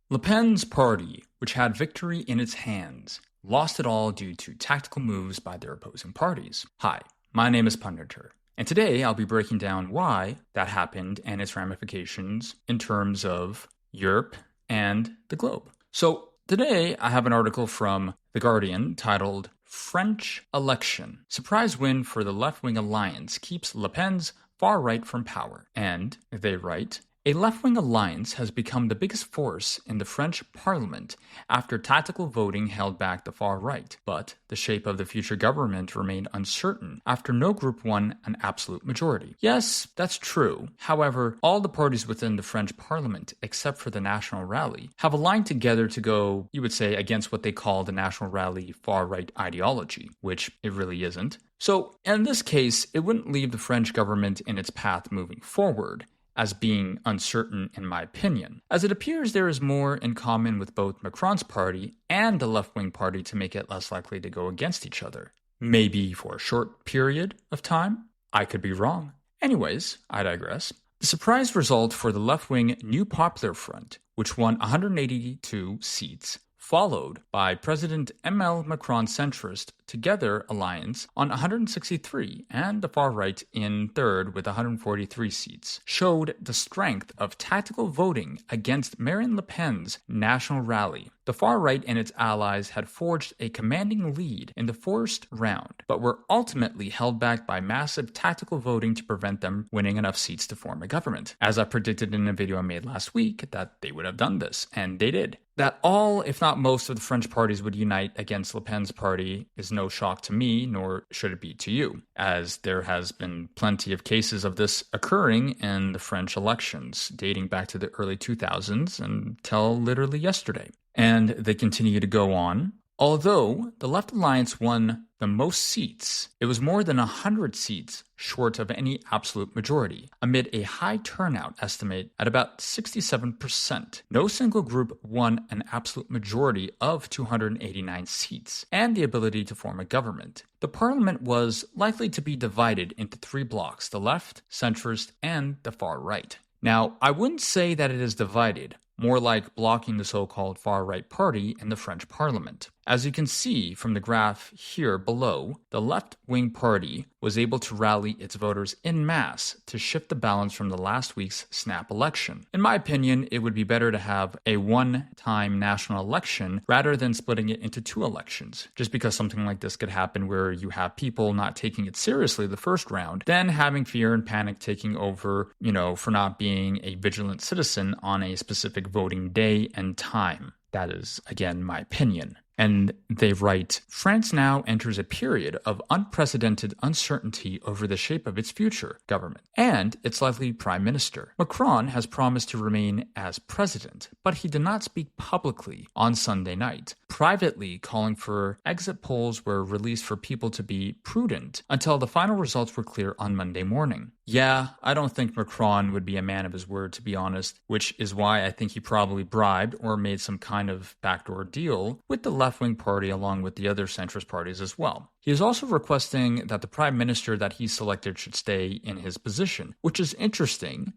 Le Pen's party, which had victory in its hands, lost it all due to tactical moves by their opposing parties. Hi, my name is Punderter, and today I'll be breaking down why that happened and its ramifications in terms of Europe and the globe. So today I have an article from The Guardian titled French Election. Surprise win for the left-wing alliance keeps Le Pen's far right from power. And they write, a left-wing alliance has become the biggest force in the French parliament after tactical voting held back the far right, but the shape of the future government remained uncertain after no group won an absolute majority. Yes, that's true. However, all the parties within the French parliament, except for the National Rally, have aligned together to go, you would say, against what they call the National Rally far-right ideology, which it really isn't. So, in this case, it wouldn't leave the French government in its path moving forward as being uncertain in my opinion, as it appears there is more in common with both Macron's party and the left-wing party to make it less likely to go against each other. Maybe for a short period of time? I could be wrong. Anyways, I digress. The surprise result for the left-wing New Popular Front, which won 182 seats, followed by President Emmanuel Macron's centrist Together alliance on 163 and the far right in third with 143 seats, showed the strength of tactical voting against Marine Le Pen's National Rally. The far right and its allies had forged a commanding lead in the first round, but were ultimately held back by massive tactical voting to prevent them winning enough seats to form a government. As I predicted in a video I made last week, that they would have done this, and they did. That all, if not most, of the French parties would unite against Le Pen's party is no shock to me, nor should it be to you, as there has been plenty of cases of this occurring in the French elections, dating back to the early 2000s until literally yesterday. And they continue to go on. Although the Left Alliance won the most seats, it was more than 100 seats short of any absolute majority, amid a high turnout estimate at about 67%. No single group won an absolute majority of 289 seats, and the ability to form a government. The parliament was likely to be divided into three blocks: the left, centrist, and the far right. Now, I wouldn't say that it is divided, more like blocking the so-called far-right party in the French parliament. As you can see from the graph here below, the left-wing party was able to rally its voters en masse to shift the balance from the last week's snap election. In my opinion, it would be better to have a one-time national election rather than splitting it into two elections, just because something like this could happen where you have people not taking it seriously the first round, then having fear and panic taking over, for not being a vigilant citizen on a specific voting day and time. That is, again, my opinion. And they write, France now enters a period of unprecedented uncertainty over the shape of its future government and its likely prime minister. Macron has promised to remain as president, but he did not speak publicly on Sunday night, privately calling for exit polls were released for people to be prudent until the final results were clear on Monday morning. Yeah, I don't think Macron would be a man of his word, to be honest, which is why I think he probably bribed or made some kind of backdoor deal with the left-wing party along with the other centrist parties as well. He is also requesting that the prime minister that he selected should stay in his position, which is interesting,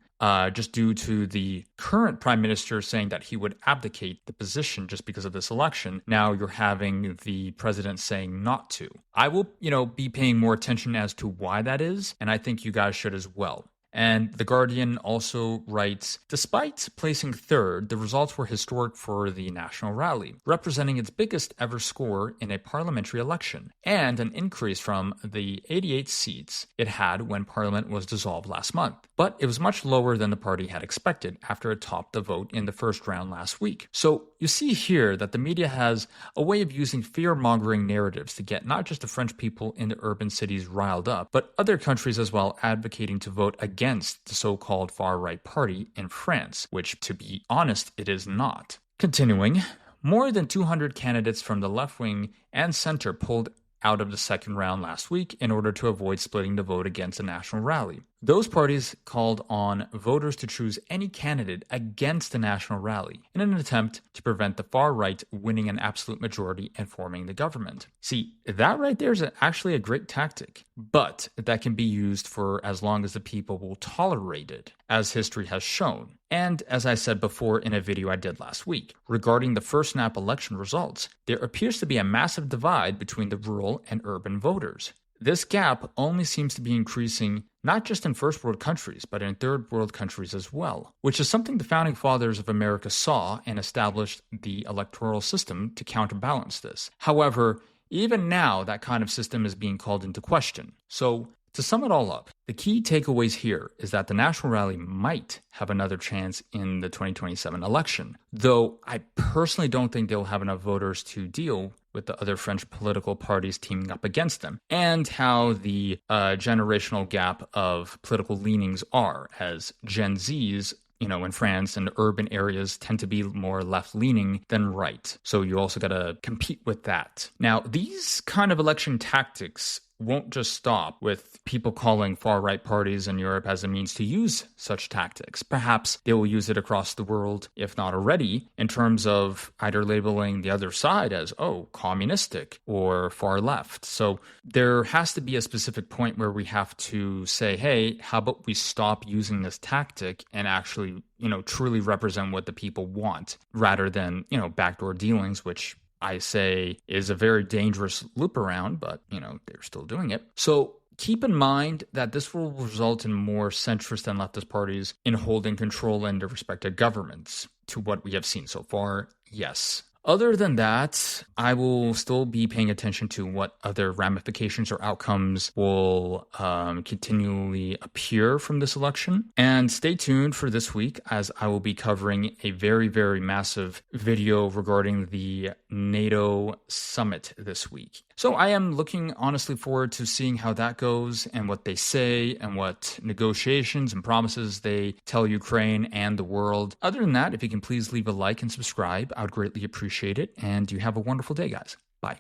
just due to the current prime minister saying that he would abdicate the position just because of this election. Now you're having the president saying not to. I will, be paying more attention as to why that is, and I think you guys should as well. And The Guardian also writes, despite placing third, the results were historic for the National Rally, representing its biggest ever score in a parliamentary election, and an increase from the 88 seats it had when Parliament was dissolved last month. But it was much lower than the party had expected after it topped the vote in the first round last week. So you see here that the media has a way of using fear-mongering narratives to get not just the French people in the urban cities riled up, but other countries as well advocating to vote against the so-called far-right party in France, which, to be honest, it is not. Continuing, more than 200 candidates from the left wing and center pulled out of the second round last week in order to avoid splitting the vote against a national rally. Those parties called on voters to choose any candidate against the National Rally in an attempt to prevent the far right winning an absolute majority and forming the government. See, that right there is actually a great tactic, but that can be used for as long as the people will tolerate it, as history has shown. And as I said before in a video I did last week, regarding the first snap election results, there appears to be a massive divide between the rural and urban voters. This gap only seems to be increasing not just in first world countries, but in third world countries as well, which is something the founding fathers of America saw and established the electoral system to counterbalance this. However, even now, that kind of system is being called into question. So, to sum it all up, the key takeaways here is that the National Rally might have another chance in the 2027 election, though I personally don't think they'll have enough voters to deal with the other French political parties teaming up against them, and how the generational gap of political leanings are, as Gen Zs in France and urban areas tend to be more left-leaning than right. So you also got to compete with that. Now, these kind of election tactics won't just stop with people calling far-right parties in Europe as a means to use such tactics. Perhaps they will use it across the world, if not already, in terms of either labeling the other side as, communistic or far left. So there has to be a specific point where we have to say, hey, how about we stop using this tactic and actually, truly represent what the people want rather than, backdoor dealings, which I say is a very dangerous loop around, but, they're still doing it. So keep in mind that this will result in more centrist and leftist parties in holding control in their respective governments. To what we have seen so far, yes. Other than that, I will still be paying attention to what other ramifications or outcomes will continually appear from this election. And stay tuned for this week, as I will be covering a very, very massive video regarding the NATO summit this week. So I am looking honestly forward to seeing how that goes and what they say and what negotiations and promises they tell Ukraine and the world. Other than that, if you can please leave a like and subscribe, I would greatly appreciate it. And you have a wonderful day, guys. Bye.